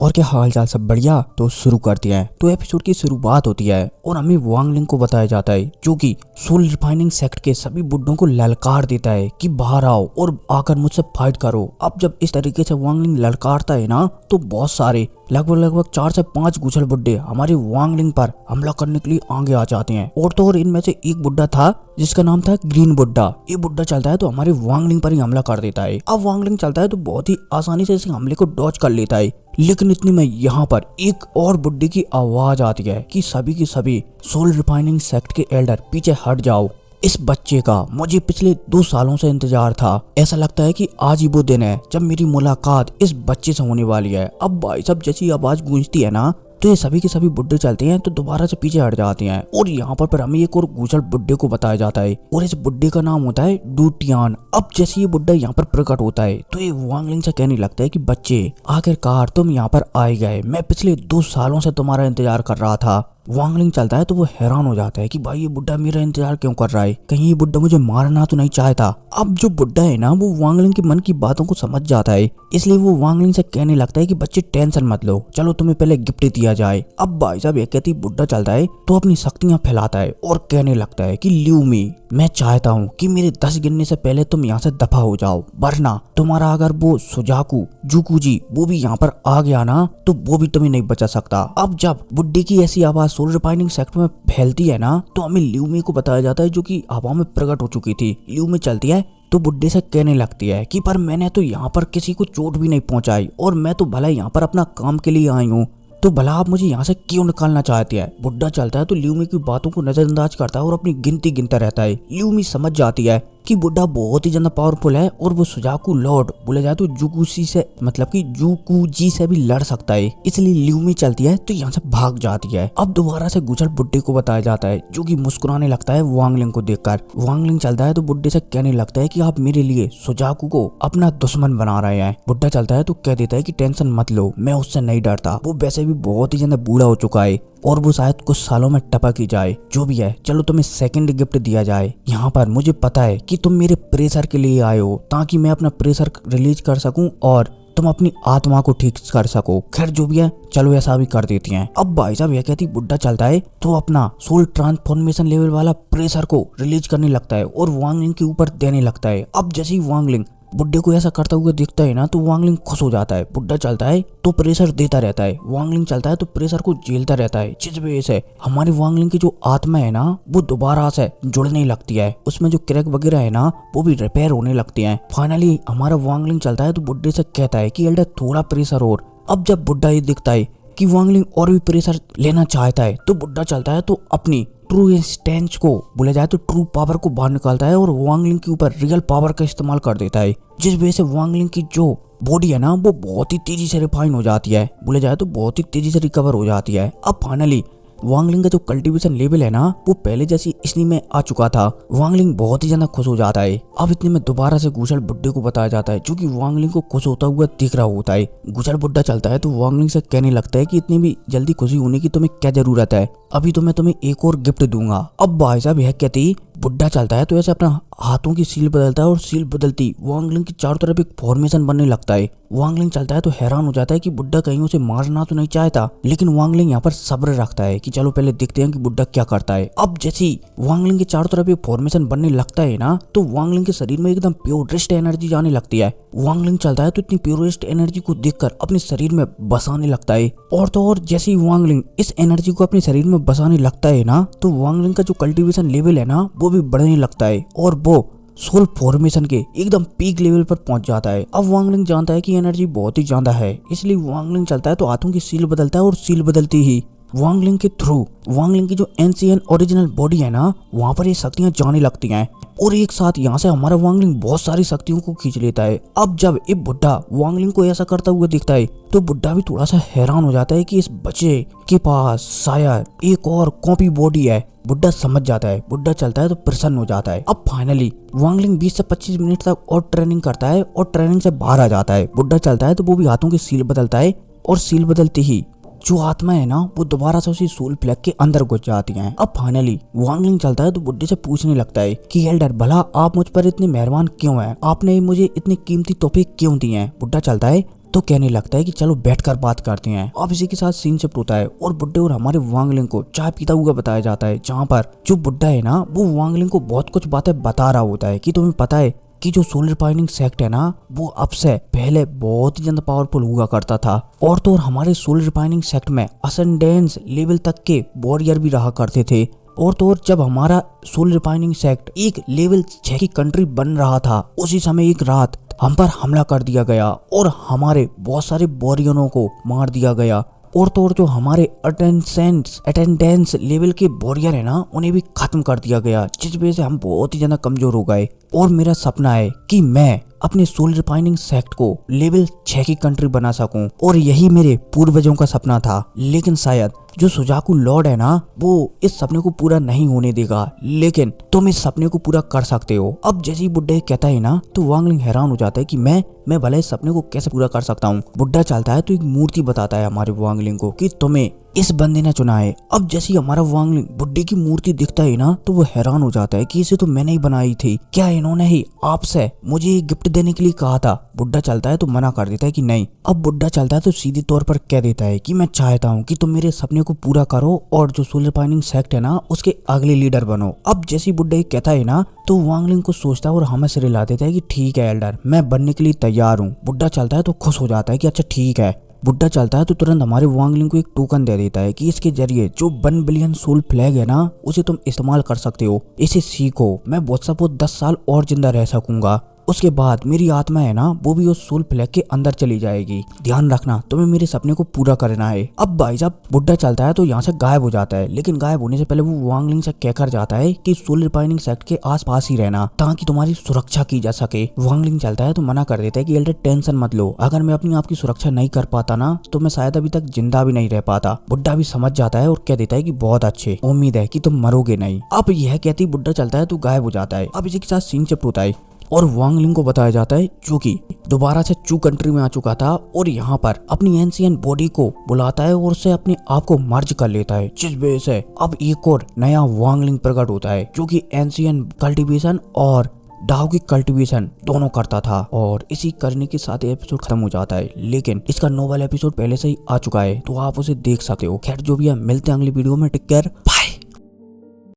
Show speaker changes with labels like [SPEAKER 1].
[SPEAKER 1] और क्या हाल चाल, सब बढ़िया। तो शुरू करते हैं। तो एपिसोड की शुरुआत होती है और हमें वांग लिंग को बताया जाता है जो कि सोल रिफाइनिंग सेक्ट के सभी बुड्ढों को ललकार देता है कि बाहर आओ और आकर मुझसे फाइट करो। अब जब इस तरीके से वांग लिंग ललकारता है ना, तो बहुत सारे लगभग 4 से 5 गुछल बुड्ढे हमारे वांग लिंग पर हमला करने के लिए आगे आ जाते हैं। और तो और इनमें से एक बुड्ढा था जिसका नाम था ग्रीन बुड्ढा। ये बुड्ढा चलता है तो हमारे वांग लिंग पर ही हमला कर देता है। अब वांग लिंग चलता है तो बहुत ही आसानी से इस हमले को डॉज कर लेता है। लेकिन इतनी में यहाँ पर एक और बुड्ढे की आवाज आती है कि सभी के सभी सोल रिफाइनिंग सेक्ट के एल्डर पीछे हट जाओ। इस बच्चे का मुझे पिछले 2 सालों से इंतजार था। ऐसा लगता है कि आज ही वो दिन है जब मेरी मुलाकात इस बच्चे से होने वाली है। अब भाई साहब जैसी आवाज गूंजती है ना, तो ये सभी के सभी बुड्ढे चलते हैं तो दोबारा से पीछे हट जाते हैं। और यहाँ पर हमें एक और गुजर बुड्ढे को बताया जाता है और इस बुड्ढे का नाम होता है डूटियान। अब जैसे ये बुड्ढा यहाँ पर प्रकट होता है तो ये वांग लिंग से कहने लगता है कि बच्चे, आखिरकार तुम यहाँ पर आए गए। मैं पिछले 2 सालों से तुम्हारा इंतजार कर रहा था। वांग लिंग चलता है तो वो हैरान हो जाता है कि भाई ये बुड्ढा मेरा इंतजार क्यों कर रहा है, कहीं ये बुड्ढा मुझे मारना तो नहीं चाहता। अब जो बुड्ढा है ना, वो वांग लिंग के मन की बातों को समझ जाता है, इसलिए वो वांग लिंग से कहने लगता है कि बच्चे टेंशन मत लो, चलो तुम्हें पहले गिफ्ट दिया जाए। अब भाई साहब ये कहती बुड्ढा चलता है तो अपनी शक्तियां फैलाता है और कहने लगता है कि ल्यूमी, मैं चाहता हूँ कि मेरे 10 गिनने से पहले तुम यहाँ से दफा हो जाओ, वरना तुम्हारा अगर वो सुजाकू जुकुजी वो भी यहाँ पर आ गया ना, तो वो भी तुम्हें नहीं बचा सकता। अब जब बुड्ढे की ऐसी आवाज सोल रिफाइनिंग सेक्ट में फैलती है ना, तो हमें ल्यूमी को बताया जाता है जो कि हवा में प्रकट हो चुकी थी। ल्यूमी चलती है तो बुड्ढे से कहने लगती है कि पर मैंने तो यहाँ पर किसी को चोट भी नहीं पहुंचाई और मैं तो भला यहाँ पर अपना काम के लिए आई हूँ, तो भला आप मुझे यहाँ से क्यों निकालना चाहते हैं। बुड्ढा चलता है तो ल्यूमी की बातों को नजरअंदाज करता है और अपनी गिनती गिनता रहता है। ल्यूमी समझ जाती है कि बुड्ढा बहुत ही ज्यादा पावरफुल है और वो सुजाकू लॉर्ड बोले जाए तो जुकुजी से मतलब कि जुकुजी से भी लड़ सकता है, इसलिए ल्यूमी चलती है तो यहाँ से भाग जाती है। अब दोबारा से गुजर बुड्ढे को बताया जाता है जो कि मुस्कुराने लगता है वांग लिंग को देखकर। वांग लिंग चलता है तो बुड्ढे से कहने लगता है कि आप मेरे लिए सुजाकू को अपना दुश्मन बना रहे हैं। बुड्ढा चलता है तो कह देता है कि टेंशन मत लो, मैं उससे नहीं डरता, वो वैसे भी बहुत ही ज्यादा बूढ़ा हो चुका है और वो शायद कुछ सालों में टपक ही जाए। जो भी है, चलो तुम्हें सेकंड गिफ्ट दिया जाए। यहाँ पर मुझे पता है कि तुम मेरे प्रेशर के लिए आए हो ताकि मैं अपना प्रेशर रिलीज कर सकूं और तुम अपनी आत्मा को ठीक कर सको। खैर जो भी है, चलो ऐसा भी कर देती हैं। अब भाई साहब यह कहती बुड्ढा चलता है तो अपना सोल ट्रांसफॉर्मेशन लेवल वाला प्रेशर को रिलीज करने लगता है और वांग लिंग के ऊपर देने लगता है। अब जैसे ही वांग लिंग बुड्ढे को ऐसा करता हुआ दिखता है ना, तो वांग लिंग खुश हो जाता है। बुड्ढा चलता है तो प्रेशर देता रहता है, वांग लिंग चलता है तो प्रेशर को झेलता रहता है, जिस वजह से हमारी वांग लिंग की जो आत्मा है ना, वो दोबारा से जुड़ने लगती है। उसमें जो क्रैक वगैरह है ना, वो भी रिपेयर होने लगती है। फाइनली हमारा वांग लिंग चलता है तो बुड्ढे से कहता है कि एल्डर थोड़ा प्रेशर और। अब जब बुड्ढा ये दिखता है कि वांग लिंग और भी प्रेशर लेना चाहता है, तो बुड्ढा चलता है तो अपनी ट्रू इंस्टेंस को बोले जाए तो ट्रू पावर को बाहर निकालता है और वांग लिंग के ऊपर रियल पावर का इस्तेमाल कर देता है, जिस वजह से वांग लिंग की जो बॉडी है ना, वो बहुत ही तेजी से रिफाइन हो जाती है, बोले जाए तो बहुत ही तेजी से रिकवर हो जाती है। अब फाइनली वांग लिंग का जो कल्टीवेशन लेवल है ना, वो पहले जैसी इसलिए में आ चुका था। वांग लिंग बहुत ही ज्यादा खुश हो जाता है। अब इतने में दोबारा से गुजर बुड्ढे को बताया जाता है जो कि वांग लिंग को खुश होता हुआ दिख रहा होता है। गुजर बुड्ढा चलता है तो वांग लिंग से कहने लगता है कि इतनी भी जल्दी खुशी होने की तुम्हें क्या जरूरत है, अभी तो मैं तुम्हें एक और गिफ्ट दूंगा। अब भाई साहब यह कहती बुड्ढा चलता है तो ऐसे अपना हाथों की सील बदलता है और सील बदलती वांग लिंग की चारों तरफ एक फॉर्मेशन बनने लगता है। वांग लिंग चलता है तो हैरान हो जाता है कि बुड्ढा कहीं उसे मारना तो नहीं चाहता, लेकिन वांग लिंग यहाँ पर सब्र रखता है कि चलो पहले देखते हैं कि बुड्ढा क्या करता है। अब जैसे वांग लिंग के चारों तरफ एक फॉर्मेशन बनने लगता है ना, तो वांग लिंग के शरीर में एकदम प्योरेस्ट एनर्जी जाने लगती है। वांग लिंग चलता है तो इतनी प्योरेस्ट एनर्जी को देखकर अपने शरीर में बसाने लगता है। और तो और जैसे ही वांग लिंग इस एनर्जी को अपने शरीर में बसाने लगता है ना, तो वांग लिंग का जो कल्टीवेशन लेवल है ना, वो भी बढ़ने लगता है और वो सोल फॉर्मेशन के एकदम पीक लेवल पर पहुंच जाता है। अब वांग लिंग जानता है कि एनर्जी बहुत ही ज्यादा है, इसलिए वांग लिंग चलता है तो हाथों की सील बदलता है और सील बदलती ही वांग लिंग के थ्रू वांग लिंग की जो एंशिएंट ओरिजिनल बॉडी है ना, वहां पर ये शक्तियां जाने लगती हैं और एक साथ यहाँ से हमारा वांग लिंग बहुत सारी शक्तियों को खींच लेता है। अब जब ये बुड्ढा वांग लिंग को ऐसा करता हुआ दिखता है, तो बुड्ढा भी थोड़ा सा हैरान हो जाता है कि इस बच्चे के पास शायद एक और कॉपी बॉडी है। बुड्ढा समझ जाता है, बुड्ढा चलता है तो प्रसन्न हो जाता है। अब फाइनली वांग लिंग 20 से 25 मिनट तक और ट्रेनिंग करता है और ट्रेनिंग से बाहर आ जाता है। बुड्ढा चलता है तो वो भी हाथों की सील बदलता है और सील बदलते ही जो आत्मा है ना, वो दोबारा से उसी सोल फ्लैग के अंदर घुस जाती हैं। अब फाइनली वांग लिंग चलता है तो बुड्ढे से पूछने लगता है कि एल्डर भला आप मुझ पर इतने मेहरबान क्यों हैं, आपने मुझे इतने कीमती तोहफे क्यों दिए हैं। बुड्ढा चलता है तो कहने लगता है कि चलो बैठकर बात करते हैं। अब इसी के साथ सीन शिफ्ट होता है और बुड्ढे और हमारे वांग लिंग को चाय पीता हुआ बताया जाता है, जहाँ पर जो बुड्ढा है ना वो वांग लिंग को बहुत कुछ बातें बता रहा होता है कि तुम्हें पता है कि जो सोलर रिफाइनिंग सेक्ट है ना वो अब से पहले बहुत ही ज्यादा पावरफुल हुआ करता था, और तो और हमारे सोलर रिफाइनिंग सेक्ट में असेंडेंस लेवल तक के वॉरियर भी रहा करते थे, और तो और जब हमारा सोलर रिफाइनिंग सेक्ट एक लेवल 6 की कंट्री बन रहा था उसी समय एक रात हम पर हमला कर दिया गया और हमारे बहुत सारे वॉरियरों को मार दिया गया, और तो और जो हमारे अटेंडेंस लेवल के वॉरियर है ना उन्हें भी खत्म कर दिया गया, जिस वजह से हम बहुत ही ज्यादा कमजोर हो गए। और मेरा सपना है कि मैं अपने सोलर रिफाइनिंग सेक्ट को लेवल 6 की कंट्री बना सकूं, और यही मेरे पूर्वजों का सपना था। लेकिन शायद जो सुजाकू लॉर्ड है ना वो इस सपने को पूरा नहीं होने देगा, लेकिन तुम इस सपने को पूरा कर सकते हो। अब जैसे ही बुड्ढा कहता है ना तो वांग लिंग हैरान हो जाता है कि मैं भले इस सपने को कैसे पूरा कर सकता हूँ। बुड्ढा चलता है तो एक मूर्ति बताता है हमारे वांग लिंग को कि तुम्हें इस बंदे ने चुना है। अब जैसे ही हमारा वांग लिंग बुड्ढे की मूर्ति दिखता है ना तो वो हैरान हो जाता है कि इसे तो मैंने ही बनाई थी, क्या इन्होंने ही आपसे मुझे ये गिफ्ट देने के लिए कहा था। बुड्ढा चलता है तो मना कर देता है कि नहीं। अब बुड्ढा चलता है तो सीधे तौर पर कह देता है कि मैं चाहता हूँ कि तुम मेरे सपने को पूरा करो और जो सोलर रिफाइनिंग सेक्ट है ना उसके अगले लीडर बनो। अब जैसे बुड्ढा कहता है ना तो वांग लिंग को सोचता है और हमें सिर हिला देता है कि ठीक है एल्डर, मैं बनने के लिए तैयार हूँ। बुड्ढा चलता है तो खुश हो जाता है कि अच्छा ठीक है। बुड्ढा चलता है तो तुरंत हमारे वांग लिंग को एक टोकन दे देता है कि इसके जरिए जो 1 बिलियन सोल फ्लैग है ना उसे तुम इस्तेमाल कर सकते हो, इसे सीखो, मैं बहुत सा 10 साल और जिंदा रह सकूंगा। उसके बाद मेरी आत्मा है ना वो भी उस सोल फ्लैग के अंदर चली जाएगी। ध्यान रखना तुम्हें मेरे सपने को पूरा करना है। अब भाई साहब बुड्ढा चलता है तो यहाँ से गायब हो जाता है, लेकिन गायब होने से पहले वो वांग लिंग से कहकर जाता है कि सोलर रिफाइनिंग सेक्ट के आसपास ही रहना ताकि तुम्हारी सुरक्षा की जा सके। वांग लिंग चलता है तो मना कर देता है कि एल्डर टेंशन मत लो, अगर मैं अपनी आपकी सुरक्षा नहीं कर पाता ना तो मैं शायद अभी तक जिंदा भी नहीं रह पाता। बुड्ढा भी समझ जाता है और कह देता है कि बहुत अच्छे, उम्मीद है कि तुम मरोगे नहीं। अब यह कहती बुड्ढा चलता है तो गायब हो जाता है। अब इसी के साथ सीन शिफ्ट होता है और वांग लिंग को बताया जाता है जो कि दोबारा से चू कंट्री में आ चुका था और यहाँ पर अपनी एंशियंट बॉडी को बुलाता है और उसे अपने आप को मर्ज कर लेता है, जिस वजह से अब एक और नया वांग लिंग प्रकट होता है जो कि एंशियंट कल्टीवेशन और डाउ की कल्टीवेशन दोनों करता था। और इसी करने के साथ एपिसोड खत्म हो जाता है, लेकिन इसका नोवेल एपिसोड पहले से ही आ चुका है तो आप उसे देख सकते हो। खैर जो भी है, मिलते हैं अगली वीडियो में। Take care, bye.